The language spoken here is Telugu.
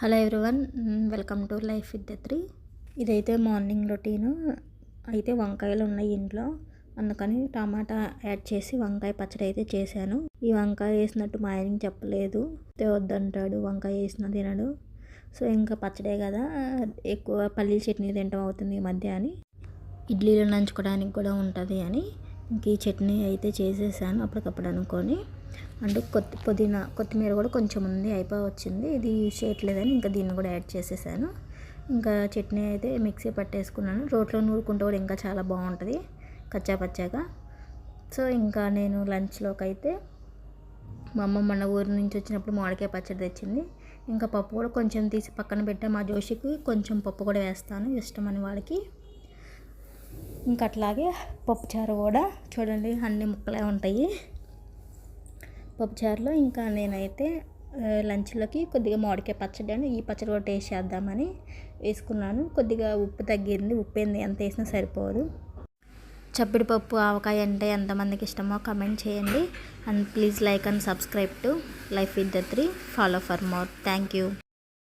Hello everyone, welcome to life with the three. ఇదైతే మార్నింగ్ రొటీను. అయితే వంకాయలు ఉన్నాయి ఇంట్లో, అందుకని టమాటా యాడ్ చేసి వంకాయ పచ్చడి అయితే చేశాను. ఈ వంకాయ వేసినట్టు మా ఆయనకి చెప్పలేదు, వద్దంటాడు, వంకాయ వేసిన తినడు. సో ఇంకా పచ్చడే కదా, ఎక్కువ పల్లీల చట్నీ తింటాం అవుతుంది ఈ మధ్య అని, ఇడ్లీలో నంచుకోవడానికి కూడా ఉంటుంది అని ఇంక ఈ చట్నీ అయితే చేసేసాను అప్పటికప్పుడు అనుకొని. అంటే కొత్తిమీర కూడా కొంచెం ఉంది, వచ్చింది. ఇది యూజ్ చేయట్లేదని ఇంకా దీన్ని కూడా యాడ్ చేసేసాను. ఇంకా చట్నీ అయితే మిక్సీ పట్టేసుకున్నాను. రోట్లో నూరుకుంటే కూడా ఇంకా చాలా బాగుంటుంది కచ్చా పచ్చాగా. సో ఇంకా నేను లంచ్లోకి అయితే మా అమ్మ మన ఊరి నుంచి వచ్చినప్పుడు మామిడికాయ పచ్చడి తెచ్చింది. ఇంకా పప్పు కూడా కొంచెం తీసి పక్కన పెట్టా. మా జోషికి కొంచెం పప్పు కూడా వేస్తాను, ఇష్టమని వాడికి. ఇంకా అట్లాగే పప్పుచారు కూడా చూడండి, అన్ని ముక్కలే ఉంటాయి పప్పుచారులో. ఇంకా నేనైతే లంచ్లోకి కొద్దిగా మామిడికాయ పచ్చడి అని ఈ పచ్చడి కూడా టేస్ట్ చేద్దామని వేసుకున్నాను. కొద్దిగా ఉప్పు తగ్గింది, ఉప్పు ఏంది ఎంత వేసినా సరిపోదు. చప్పిడిపప్పు ఆవకాయ అంటే ఎంతమందికి ఇష్టమో కమెంట్ చేయండి. And please like and subscribe to life with the three. Follow for more. Thank you.